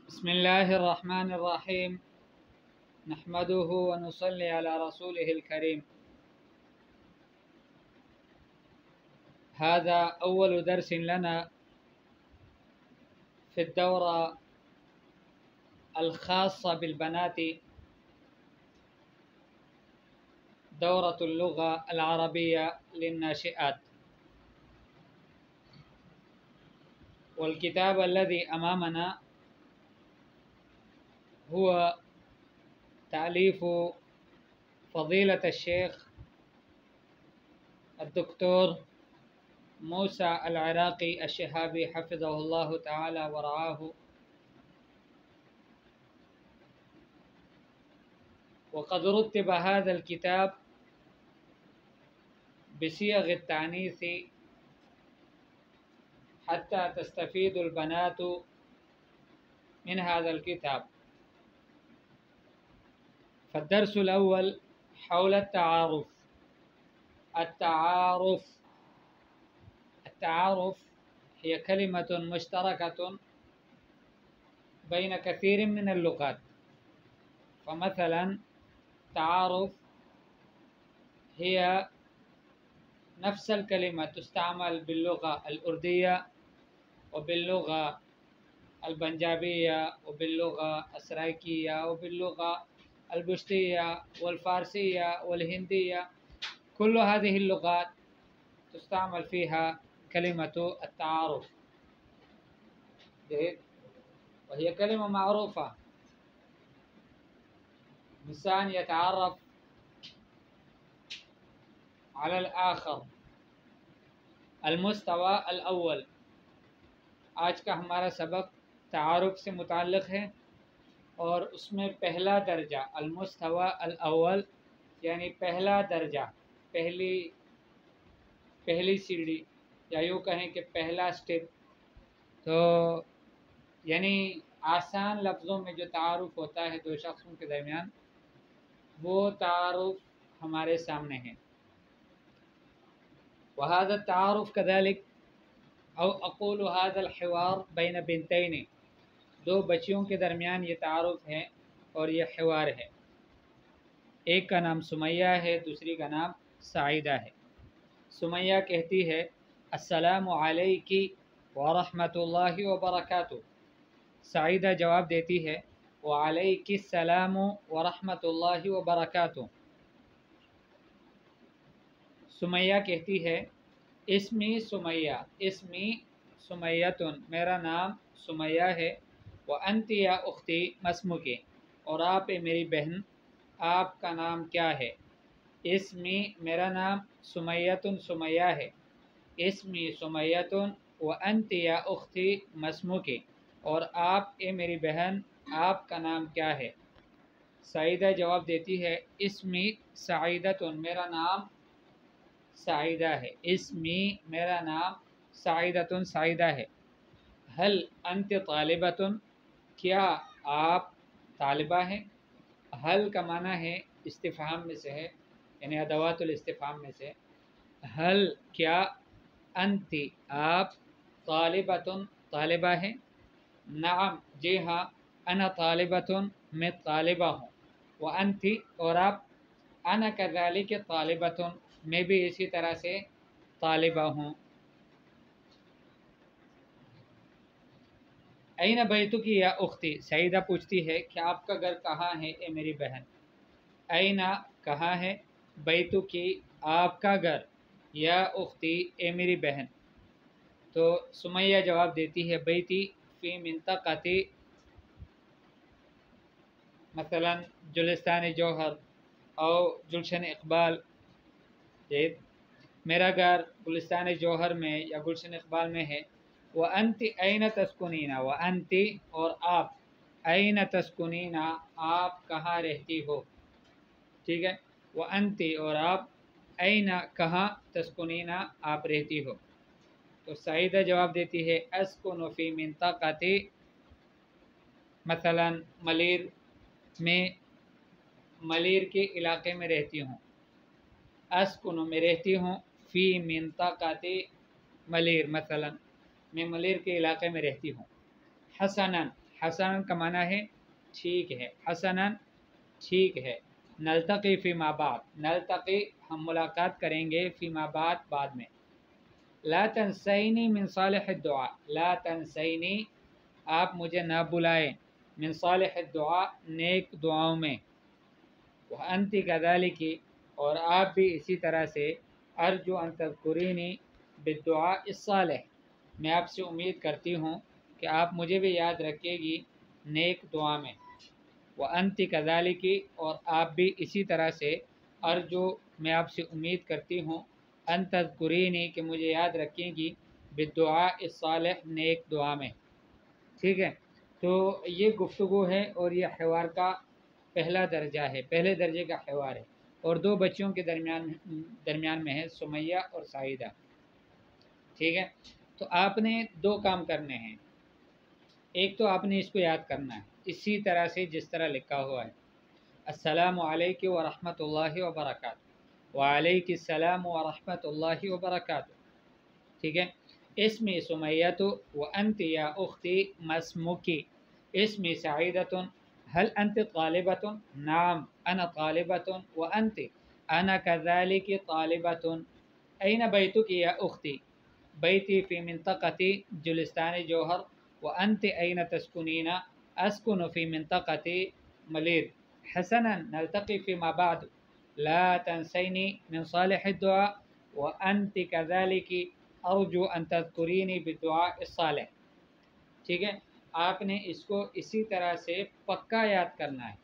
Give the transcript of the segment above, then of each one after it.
بسم الله الرحمن الرحيم نحمده ونصلي على رسوله الكريم. هذا أول درس لنا في الدورة الخاصة بالبنات، دورة اللغة العربية للناشئات. والكتاب الذي أمامنا هو تأليف فضيلة الشيخ الدكتور موسى العراقي الشهابي حفظه الله تعالى ورعاه. وقد رتب هذا الكتاب بصيغ التعنيث حتى تستفيد البنات من هذا الكتاب. فالدرس الأول حول التعارف. التعارف هي كلمة مشتركة بين كثير من اللغات. فمثلا تعارف هي نفس الكلمة تستعمل باللغة الأردية وباللغة البنجابية وباللغة السرايكية وباللغة البشتية والفارسية والهندية. كل هذه اللغات تستعمل فيها كلمة التعارف، وهي كلمة معروفة. إنسان يتعرف على الآخر. المستوى الأول، آج کا ہمارا سبق تعارف سے متعلق ہے، اور اس میں پہلا درجہ المستوى الاول یعنی پہلا درجہ، پہلی سیڑھی، یا یوں کہیں کہ پہلا سٹیپ. تو یعنی آسان لفظوں میں جو تعارف ہوتا ہے دو شخصوں کے درمیان، وہ تعارف ہمارے سامنے ہے. وهذا التعارف كذلك او اقول هذا الحوار بين بنتين، دو بچیوں کے درمیان یہ تعارف ہے اور یہ حوار ہے. ایک کا نام سمیہ ہے، دوسری کا نام سعیدہ ہے. سمیہ کہتی ہے السلام علیکی ورحمۃ اللہ وبرکاتہ. سعیدہ جواب دیتی ہے وعلیک السلام ورحمۃ اللہ وبرکاتہ. سمیہ کہتی ہے اسمی سمیہ، اسمی سمیتن، میرا نام سمیہ ہے. وانت یا اختی مسمکی، اور آپ میری بہن، آپ کا نام کیا ہے؟ اسمی میرا نام سمیتن سمیہ ہے. اسمی سمیتن وانت یا اختی مسمکی، اور آپ میری بہن، آپ کا نام کیا ہے؟ سعیدہ جواب دیتی ہے اسمی سعیدتن، میرا نام سعیدہ ہے. اسمی میرا نام سعیدتن سعیدہ ہے. حل انت طالبتن، کیا آپ طالبہ ہیں؟ حل کا معنی ہے استفہام میں سے ہے، یعنی ادوات الاستفہام میں سے. حل کیا، انت آپ، طالبتن طالبہ ہیں. نعم جی ہاں، انا طالبتن میں طالبہ ہوں. وانت اور آپ، انا کذالک طالبتن میں بھی اسی طرح سے طالبہ ہوں. این بیتک یا اختی، سعیدہ پوچھتی ہے کہ آپ کا گھر کہاں ہے اے میری بہن. این کہاں ہے، بیتک آپ کا گھر، یا اختی اے میری بہن. تو سمیہ جواب دیتی ہے بیتی فی منطقتی، مثلا گلستان جوہر او گلشن اقبال. میرا گھر گلستان جوہر میں یا گلشن اقبال میں ہے. وانت این تسکنین، وانت اور آپ، این تسکنین آپ کہاں رہتی ہو. ٹھیک ہے، وانت اور آپ، این کہاں، تسکنین آپ رہتی ہو. تو سعیدہ جواب دیتی ہے اسکن فی منطقتی، مثلا ملیر میں، ملیر کے علاقے میں رہتی ہوں. اسکن میں رہتی ہوں، فی منطقتی ملیر، مثلا میں ملیر کے علاقے میں رہتی ہوں. حسنا حسنن کا معنی ہے ٹھیک ہے، حسنن ٹھیک ہے، نلتقی فیما بعد، نلتقی ہم ملاقات کریں گے، فیما بعد میں، لا تنسینی من صالح الدعاء، لا تنسینی آپ مجھے نہ بلائیں، من صالح الدعاء نیک دعاؤں میں، وانت کذالک اور آپ بھی اسی طرح سے، ارجو ان تذکرینی بالدعاء الصالح میں آپ سے امید کرتی ہوں کہ آپ مجھے بھی یاد رکھے گی نیک دعا میں، وانت کذالک اور آپ بھی اسی طرح سے، ارجو میں آپ سے امید کرتی ہوں، ان تذکرینی کہ مجھے یاد رکھیں گی، بالدعاء الصالح نیک دعا میں، ٹھیک ہے۔ تو یہ گفتگو ہے اور یہ حوار کا پہلا درجہ ہے، پہلے درجے کا حوار ہے، اور دو بچیوں کے درمیان میں ہے، سمیہ اور سعیدہ، ٹھیک ہے۔ تو آپ نے دو کام کرنے ہیں، ایک تو آپ نے اس کو یاد کرنا ہے اسی طرح سے جس طرح لکھا ہوا ہے، السلام علیکم ورحمۃ اللہ وبرکاتہ، وعلیکم السلام ورحمۃ اللہ وبرکاتہ، ٹھیک ہے۔ اسمی سمیۃ وانت یا اختی مسمکی، اسمی سعیدۃ هل انت طالبۃ، نعم انا طالبۃ، وانت انا كذلك طالبۃ، این بیتک یا اختی، بیتی فی منطقة جلستان جوہر، وانت این تسکنین، اسکن فی منطقة ملیر، حسنا نلتقی فیما بعد، لا تنسینی من صالح الدعاء، وانت كذلك ارجو ان تذکرینی بالدعاء الصالح، ٹھیک ہے۔ آپ نے اس کو اسی طرح سے پکا یاد کرنا ہے،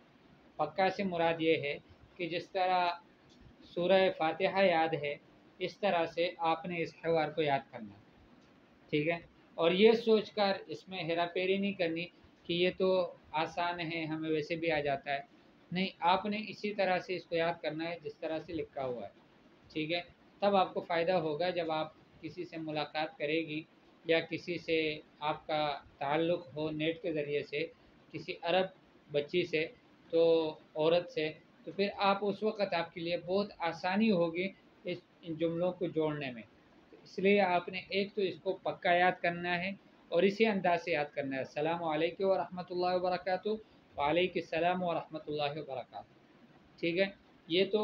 پکا سے مراد یہ ہے کہ جس طرح سورہ فاتحہ یاد ہے اس طرح سے آپ نے اس حوار کو یاد کرنا ہے، ٹھیک ہے۔ اور یہ سوچ کر اس میں ہیرا پھیری نہیں کرنی کہ یہ تو آسان ہے ہمیں ویسے بھی آ جاتا ہے، نہیں، آپ نے اسی طرح سے اس کو یاد کرنا ہے جس طرح سے لکھا ہوا ہے، ٹھیک ہے۔ تب آپ کو فائدہ ہوگا جب آپ کسی سے ملاقات کرے گی یا کسی سے آپ کا تعلق ہو نیٹ کے ذریعے سے، کسی عرب بچی سے، تو عورت سے، تو پھر آپ اس وقت آپ کے لیے بہت آسانی ہوگی ان جملوں کو جوڑنے میں، اس لیے آپ نے ایک تو اس کو پکا یاد کرنا ہے اور اسی انداز سے یاد کرنا ہے، السلام علیکم ورحمۃ اللہ وبرکاتہ، وعلیکم السلام ورحمۃ اللہ وبرکاتہ، ٹھیک ہے۔ یہ تو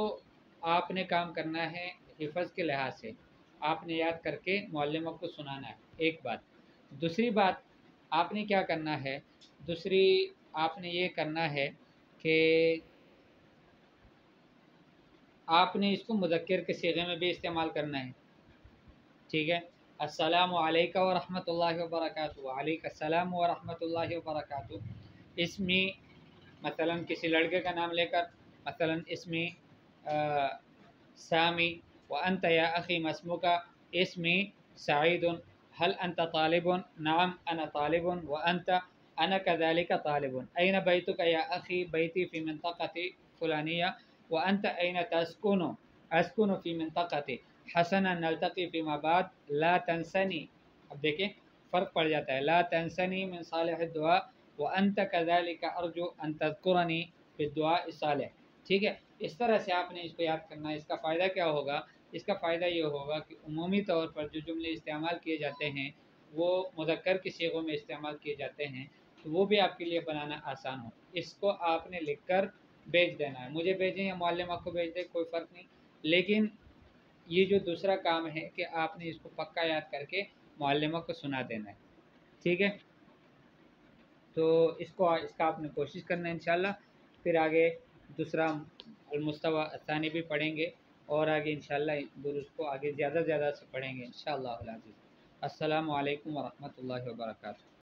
آپ نے کام کرنا ہے حفظ کے لحاظ سے، آپ نے یاد کر کے معلمہ کو سنانا ہے، ایک بات۔ دوسری بات آپ نے کیا کرنا ہے، دوسری آپ نے یہ کرنا ہے کہ آپ نے اس کو مذکر کے صیغے میں بھی استعمال کرنا ہے، ٹھیک ہے۔ السلام علیکم ورحمۃ اللہ وبرکاتہ، وعلیکم السلام ورحمۃ اللہ وبرکاتہ، اسمی مثلا کسی لڑکے کا نام لے کر، مثلا اسمی سامی، وانت یا اخی مسموک، اسمی سعید، هل انت طالب، نعم انا طالب، وانت انا كذلك طالب، این بیتک یا اخی، بیتی فی منطقة فلانیہ، وانت این تسکن، اسکن فی منطقة، حسنا نلتقی فیما بعد، لا تنسنی، اب دیکھیں فرق پڑ جاتا ہے، لا تنسنی من صالح الدعاء، وانت كذلك ارجو ان تذکرنی بالدعاء الصالح، ٹھیک ہے۔ اس طرح سے آپ نے اس کو یاد کرنا ہے۔ اس کا فائدہ کیا ہوگا؟ اس کا فائدہ یہ ہوگا کہ عمومی طور پر جو جملے استعمال کیے جاتے ہیں وہ مذکر کی صیغوں میں استعمال کیے جاتے ہیں، تو وہ بھی آپ کے لیے بنانا آسان ہو۔ اس کو آپ نے لکھ کر بھیج دینا ہے، مجھے بھیجیں یا معلمہ کو بھیج دیں، کوئی فرق نہیں، لیکن یہ جو دوسرا کام ہے کہ آپ نے اس کو پکا یاد کر کے معلمہ کو سنا دینا ہے، ٹھیک ہے۔ تو اس کا آپ نے کوشش کرنا ہے انشاءاللہ، پھر آگے دوسرا المستوی الثانی بھی پڑھیں گے، اور آگے انشاءاللہ درس کو آگے زیادہ سے پڑھیں گے انشاءاللہ العزیز۔ السلام علیکم ورحمۃ اللہ وبرکاتہ۔